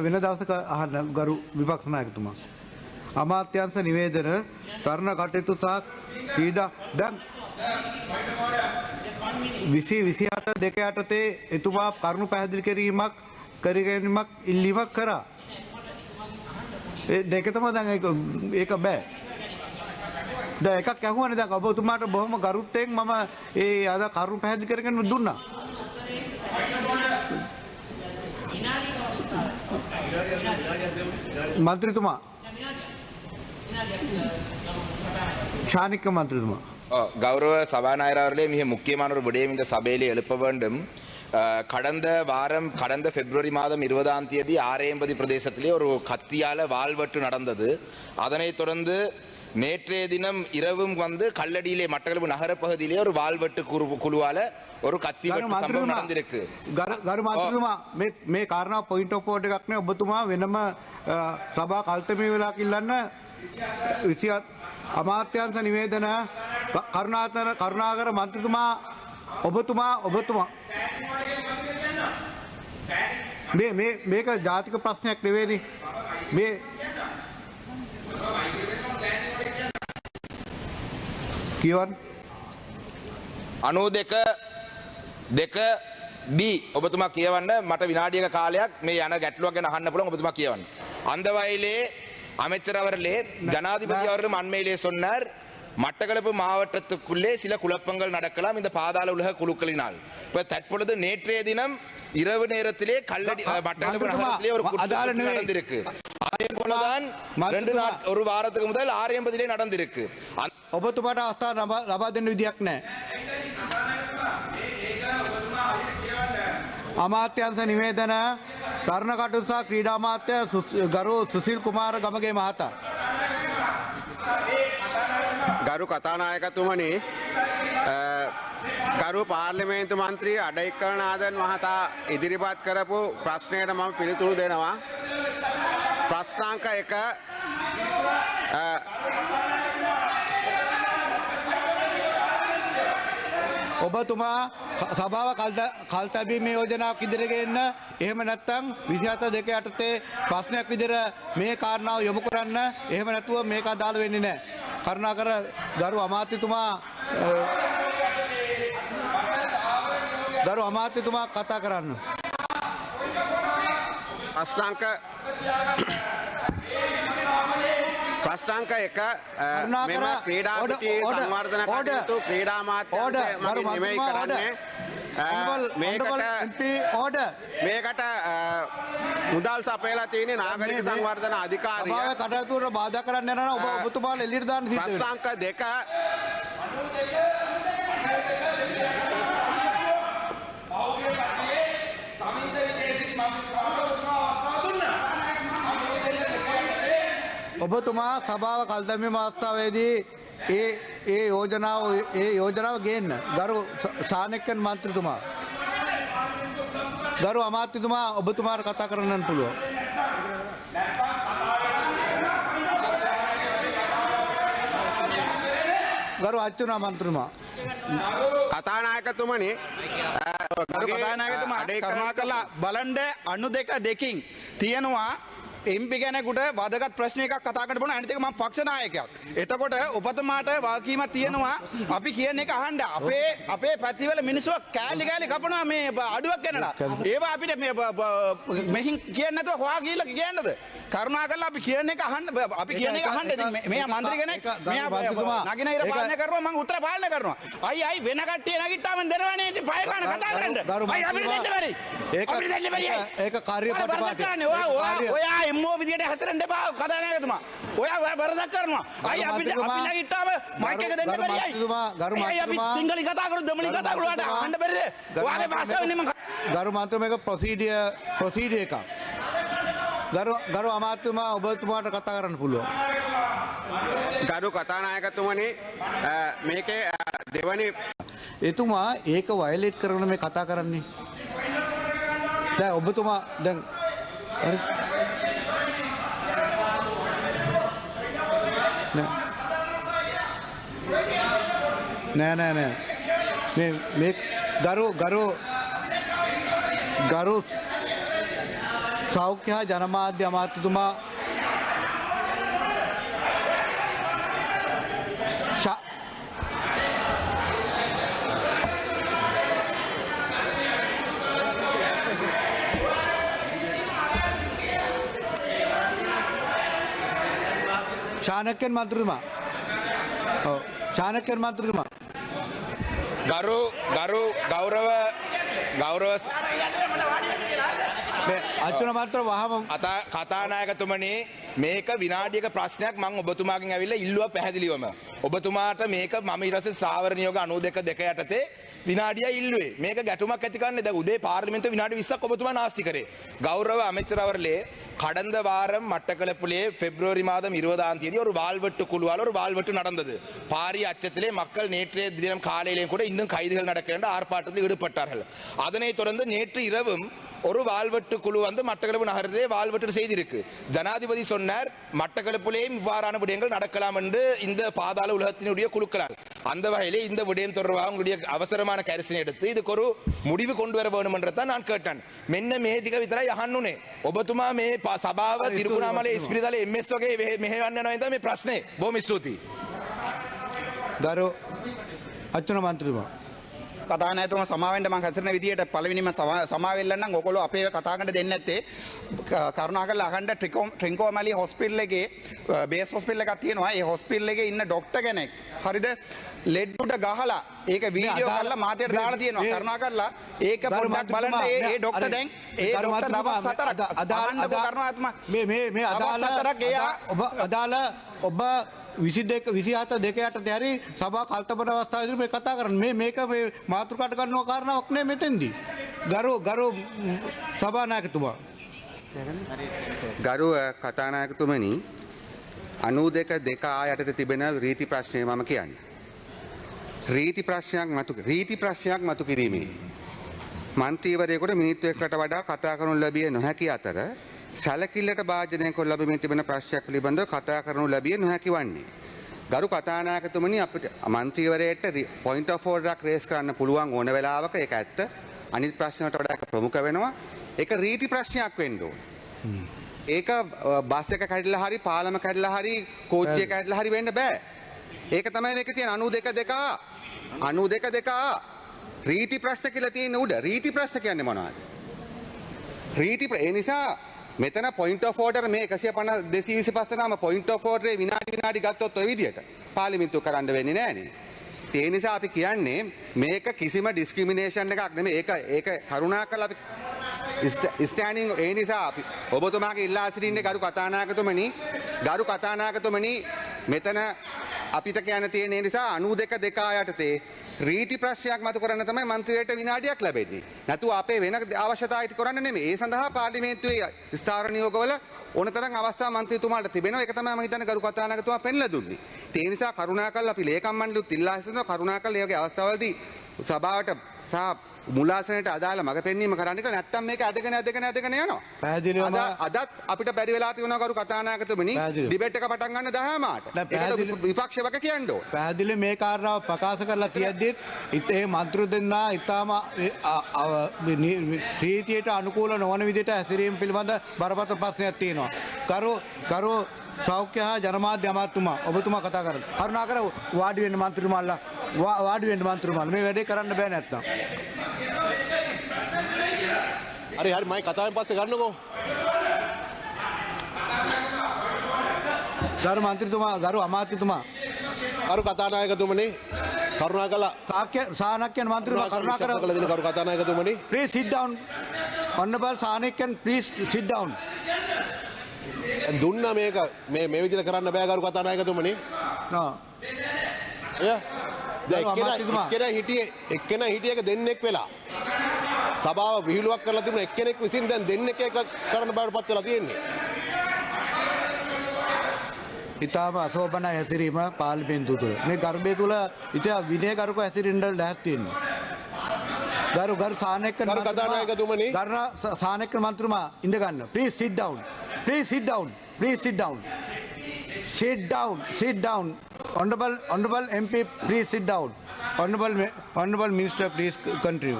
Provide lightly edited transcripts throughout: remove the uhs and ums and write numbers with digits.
වෙන දවසක අහන්න ගරු විපක්ෂ නායකතුමා. අමාත්‍යාංශ නිවේදන තරණ කටයුතු සහ ක්‍රීඩා දැන් 2027 දෙක යටතේ එතුමා කරුණු පැහැදිලි කිරීමක් ඉල්ලීමක් කරා. ඒ දෙක තමයි දැන් ඒක බෑ. දැන් එකක් අහුවනේ දැන් ඔබතුමාට බොහොම ගරුත්වයෙන් මම ඒ අද කරුණු පැහැදිලි කරගෙන දුන්නා. मंत्रीතුමා ஷானிக்க मंत्रीතුමා கௌரவ சபாநாயகர் அவர்களே மிக முக்கியமான ஒரு விடயம் இந்த சபையிலே எழுப்ப வேண்டும். கடந்த பிப்ரவரி மாதம் 20ஆம் தேதி ஆரேம்பதி பிரதேசத்திலே ஒரு கத்தியால வாள்வெட்டு நடந்தது. அதனைத் தொடர்ந்து நேற்றைய தினம் இரவும் வந்து கல்லடியிலே மட்டக்களப்பு நகர பகுதியிலே ஒரு வாள்வெட்டு குழுவால ஒரு கத்தி வெட்டு சம்பவம் நடந்திருக்கு. ගරු මන්ත්‍රීතුමා මේ කාරණා පොයින්ට් ඔෆ් ඕඩර් එකක් නේ. ඔබතුමා වෙනම සභා කල්තමේ වෙලා කිල්ලන්න අමාත්‍යාංශ නිවේදන කරුණාකර මන්ත්‍රීතුමා ඔබතුමා මේක ජාතික ප්‍රශ්නයක් නෙවෙයිනේ. මේ කියවන්න 92 B ඔබතුමා කියවන්න. මට විනාඩියක කාලයක් මේ යන ගැටලුවක් ගැන අහන්න පුළුවන්. ඔබතුමා කියවන්න. அந்த வகையிலே அமைச்சர் அவர்களே ஜனாதிபதி அவர்களும் அண்மையிலே சொன்னார் மட்டக்களப்பு மாவட்டத்துக்குள்ளே சில குழப்பங்கள் நடக்கலாம் இந்த பாதாள உலக குழுக்களினால். இப்ப தற்பொழுது நேற்றைய தினம் இரவு நேரத்திலே கல்லடி மட்டக்களப்பு நகரத்திலே ஒரு குற்றம் நடந்திருக்கு. அதே போலதான் ஒரு வாரத்துக்கு முதல் ஆரம்பத்திலே நடந்திருக்கு. ඔබතුමාට අවස්ථාව ලබා දෙන්න විදියක් නැහැ. අමාත්‍යාංශ නිවේදන තරණ කටයුතු සහ ක්‍රීඩා අමාත්‍ය ගරු සුසිල් කුමාර ගමගේ මහතා. ගරු කතානායකතුමනි, ගරු පාර්ලිමේන්තු මන්ත්‍රී අඩේකනාදන් මහතා ඉදිරිපත් කරපු ප්‍රශ්නයට මම පිළිතුරු දෙනවා. ප්‍රශ්නාංක 1 ඔබතුමා සභාව කල්තැබීමේ යෝජනාවක් ඉදිරියට ගෙන්න, එහෙම නැත්නම් 27 දෙක යටතේ ප්‍රශ්නයක් විදිහට මේ කාරණාව යොමු කරන්න. එහෙම නැතුව මේක අදාළ වෙන්නේ නැහැ. කරුණාකර ගරු අමාත්‍යතුමා කතා කරන්න. ප්‍රශ්නාංක 1 මෙම ක්‍රීඩා පිටියේ සංවර්ධන කටයුතු ක්‍රීඩා අමාත්‍යාංශය මගින් නෙමෙයි කරන්නේ. මේකට මුදල් සපයලා තියෙන නාගරික සංවර්ධන අධිකාරිය කටයුතුට බාධා කරන්න යනවා. ඔබතුමාලා එළියට දාන්න සිද්ධ වෙනවා. ප්‍රශ්නාංක 2 ඔබතුමා සභාව කල්දැමීම අවස්ථාවේදී ඒ යෝජනාව ගේන්න. ගරු සානෙක්කන් මන්ත්‍රීතුමා, ගරු අමාත්‍යතුමා ඔබතුමාට කතා කරන්න පුළුවන්. ගරු අච්චුනා මන්ත්‍රීතුමා. කතානායකතුමනි, කරුණාකරලා බලන්න 92 තියෙනවා එම්පි කෙනෙකුට වදගත් ප්‍රශ්න එකක් කතා කරන්න පුළුවන්. අනිත් එක මම පක්ෂ නායකයෙක්. එතකොට ඔබතුමාට වගකීමක් තියෙනවා අපි කියන එක අහන්න. අපේ පැතිවල මිනිස්සු කෑලි කපනවා මේ අඩුවක් ගන්නලා. ඒවා අපිට මෙහින් කියන්නේ නැතුව හොයා ගිහලා කියන්නද? කරුණාකරලා අපි කියන එක අහන්න. අපි කියන එක අහන්න. ඉතින් මෙයා മന്ത്രി කෙනෙක්. මෙයා නගින ඉර පාලනය කරනවා, මම උත්තර පාලනය කරනවා. අයි වෙන කට්ටිය නැගිට්ටාම දෙනවනේ ඉතින් පය ගන්න කතා කරන්න. අයි අපිට දෙන්න බැරි. අපිට දෙන්න බැරි. ඒක කාර්යපටිපාටි. ඔයා එම්මෝ විදියට හතරෙන් දෙපා කතානායකතුමා. ඔයා වරදක් කරනවා. අයි අපි නැගිට්ටාම මයික් එක දෙන්න බැරි. අයි අපි සිංහලෙන් කතා කරු දෙමළෙන් කතා කරුවාට අහන්න බැරිද? ඔයාගේ භාෂාවෙන් මම ගරු මන්ත්‍රී මේක ප්‍රොසීඩියර් එකක්. ගරු අමාත්‍යතුමා ඔබතුමාට කතා කරන්න පුළුවන්. ගරු කතානායකතුමනි, මේකේ දෙවනි එතුමා ඒක වයලේට් කරන මේ කතා කරන්නේ. දැන් ඔබතුමා දැන් හරි නෑ මේ ගරු සෞඛ්‍ය හා ජනමාධ්‍ය අමාත්‍යතුමා ශානක්‍යන් මන්ත්‍රීතුමා ශානක්‍යන් මන්ත්‍රීතුමා ගෞරව අච්චුන මාත්‍ර වහම කතානායකතුමනි මේක විනාඩියක ප්‍රශ්නයක් මං ඔබතුමාගෙන් ඇවිල්ලා ඉල්ලුවා පැහැදිලිවම. ඔබතුමාට මේක මම ඊට පස්සේ ස්ථාවර නියෝග 92 යටතේ විනාඩිය ඉල්ලුවේ. මේක ගැටුමක් ඇති කරන්නේ දැන් උදේ පාර්ලිමේන්තුවේ විනාඩි 20ක් ඔබතුමා නාස්ති කරේ. கௌரவ அமைச்சர் அவர்களே கடந்த வாரம் மட்டக்களப்பிலே பிப்ரவரி மாதம் 20ஆம் தேதி ஒரு வாள்வெட்டு குழுவால் ஒரு வாள்வெட்டு நடந்தது. பாரிய அச்சத்திலே மக்கள் நேற்றைய தினம் காலையிலேயும் கூட இன்னும் கைதுகள் நடக்க வேண்டும் ஆர்ப்பாட்டத்தில் ஈடுபட்டார்கள். அதனைத் தொடர்ந்து நேற்று இரவும் ஒரு வாள்வெட்டு குழு வந்து மட்டக்களப்பு நகரத்திலே வாள்வெட்டு செய்திருக்கு. ஜனாதிபதி சொன்னார் மட்டக்களப்பிலேயும் இவ்வாறான விடயங்கள் நடக்கலாம் என்று இந்த பாதாள உலகத்தினுடைய குழுக்களால். அந்த வகையிலே இந்த விடயம் தொடர்பாக உங்களுடைய அவசரமான கரிசனை எடுத்து இதுக்கு ஒரு முடிவு கொண்டு வர வேண்டும் என்றதான் நான் கேட்டேன். මෙන්න මේ ටික විතරයි අහන්න උනේ. ඔබතුමා මේ සභාව තිරුකුණාමලේ ඉස්පිරිතාලේ MS වගේ මෙහෙවන්න යනවා නේද මේ ප්‍රශ්නේ. බොහොම ස්තුතියි. ගරු අච්චුන මන්ත්‍රීතුමා කතානායකතුමා සමාවෙන්න මම හැසිරෙන විදියට පළවෙනිම සමාවෙන්න නම් ඔයගොල්ලෝ අපේ කතා කරන්න දෙන්නේ නැත්තේ කරුණාකරලා අහන්න ට්‍රින්කෝමැලි හොස්පිටල් එකේ බේස් හොස්පිටල් එකක් තියෙනවා. ඒ හොස්පිටල් එකේ ඉන්න ડોක්ටර් කෙනෙක් හරිද ලෙඩ් උඩ ගහලා ඒක වීඩියෝ කරලා මාධ්‍යයට දාලා තියෙනවා. කරුණාකරලා ඒක පොඩ්ඩක් බලන්න ඒ ડોක්ටර් දැන් ඒ ડોක්ටර් දවස් 4ක් අදාළව කරුණාත්මා මේ අදාළ ඔබ 22 27 දෙක යටතේ හරි සභා කල්පන අවස්ථාවේදී මේ කතා කරන්නේ මේක මේ මාතෘකාට ගන්නව කාරණාවක් නෙමෙයි මෙතෙන්දී. ගරු සභානායකතුමා ගරු කතානායකතුමනි 92 ආ යටතේ තිබෙන රීති ප්‍රශ්නය මම කියන්නේ. රීති ප්‍රශ්නයක් මතු කිරීමේ මන්ත්‍රීවරයෙකුට මිනිත්තු 1කට වඩා කතා කරනු ලැබිය නොහැකි අතර සැලකිල්ලට භාජනය කොට ලැබෙමින් තිබෙන ප්‍රශ්නයක් පිළිබඳව කතා කරනු ලැබිය නොහැකි වන්නේ. ගරු කතානායකතුමනි අපිට මන්ත්‍රීවරයට පොයින්ට් ඔෆ් ඕඩර් එකක් රේස් කරන්න පුළුවන් ඕන වෙලාවක ඒක ඇත්ත. අනිත් ප්‍රශ්නවලට වඩා ඒක ප්‍රමුඛ වෙනවා. ඒක රීති ප්‍රශ්නයක් වෙන්න ඕන. ඒක බස් එක කැඩිලා හරි පාලම කැඩිලා හරි කෝච්චිය කැඩිලා හරි වෙන්න බෑ. ඒක තමයි මේකේ තියෙන 92 රීති ප්‍රශ්න කියලා තියෙන උඩ රීති ප්‍රශ්න කියන්නේ මොනවද? ඒ නිසා මෙතන පොයින්ට් ඔෆ් ඕඩර් මේ 150 225 නාම පොයින්ට් ඔෆ් ඕඩරේ විනාඩි ගත්තොත් ඔය විදියට පාර්ලිමේන්තුව කරන්න වෙන්නේ නෑනේ. ඒ නිසා අපි කියන්නේ මේක කිසිම ඩිස්ක්‍රිමිනේෂන් එකක් නෙමෙයි. ඒක කරුණාකරලා අපි ස්ටෑන්ඩින් ඒ නිසා අපි ඔබතුමාගේ ඉල්ලා සිටින්නේ ගරු කතානායකතුමනි මෙතන අපිට කියන්න තියෙන නිසා 92 යටතේ රීති ප්‍රශ්නයක් මතු කරන්න තමයි මන්ත්‍රීවරයට විනාඩියක් ලැබෙන්නේ. නැතුව අපේ වෙන අවශ්‍යතා ඉටු කරන්න නෙමෙයි. ඒ සඳහා පාර්ලිමේන්තුවේ ස්ථාවර නියෝගවල ඕනතරම් අවස්ථා මන්ත්‍රීතුමාට තිබෙනවා. ඒක තමයි මම හිතන්නේ ගරු කතානායකතුමා පෙන්ලා දුන්නේ. ඒ නිසා කරුණාකරලා අපි ලේකම් මණ්ඩලෙත් ඉල්ලා හිටිනවා කරුණාකරලා මේ වගේ අවස්ථාවලදී සභාවට සහ මුලාසනයට අදාළ මඟ පෙන්වීම කරන්න එක නැත්තම් මේක අදගෙන යනවා. පැහැදිලිවම අදත් අපිට බැරි වෙලා තියෙනවා කරු කතානායකතුමනි ඩිබේට් එක පටන් ගන්න 10 මාට. ඒකට විපක්ෂ වක කියන්න ඕන. පැහැදිලි මේ කාරණාව ප්‍රකාශ කරලා තියෙද්දිත් ඒ මන්ත්‍රී දෙන්නා ඊටාම රීතියට අනුකූල නොවන විදිහට හැසිරීම පිළිබඳ බරපතල ප්‍රශ්නයක් තියෙනවා. කරු සෞඛ්‍ය හා ජනමාධ්‍ය අමාත්‍යතුමා ඔබතුමා කතා කරන්න. කරුණාකර වාඩි වෙන්න මන්ත්‍රීතුමාලා මේ වැඩේ කරන්න බෑ නැත්තම්. හරි මම කතාවෙන් පස්සේ ගන්නකෝ. ගරු මන්ත්‍රීතුමා ගරු අමාත්‍යතුමා කරු කතානායකතුමනි කරුණාකරලා සානක්‍යන් මන්ත්‍රීතුමා කරුණාකර කරු කතානායකතුමනි please sit down. honorable සානක්‍යන් please sit down. දුන්න මේක මේ විදිහට කරන්න බෑ කරු කතානායකතුමනි. එක්කෙනා හිටියක දෙන්නෙක් වෙලා සභාව විහිළුවක් කරලා තිබුණ එක්කෙනෙක් විසින් දැන් දෙන්නෙක් එක කරන බවට පත් වෙලා තියෙන්නේ. ඉතාම අශෝභන හැසිරීම පාර්ලිමේන්තුව තුළ මේ ගර්භය තුළ ඉතින් විනයගරුක හැසිරෙන්න ලැහැත් වෙන්නේ. ගරු සානක්‍යන් කතානායකතුමනි සානක්‍යන් මන්ත්‍රීතුමා ඉඳ ගන්න. please sit down. Honorable MP, please sit down. Honorable Minister, please continue.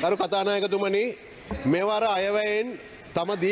කරු කතානායකතුමනි මෙවර අයවැයෙන් තම දී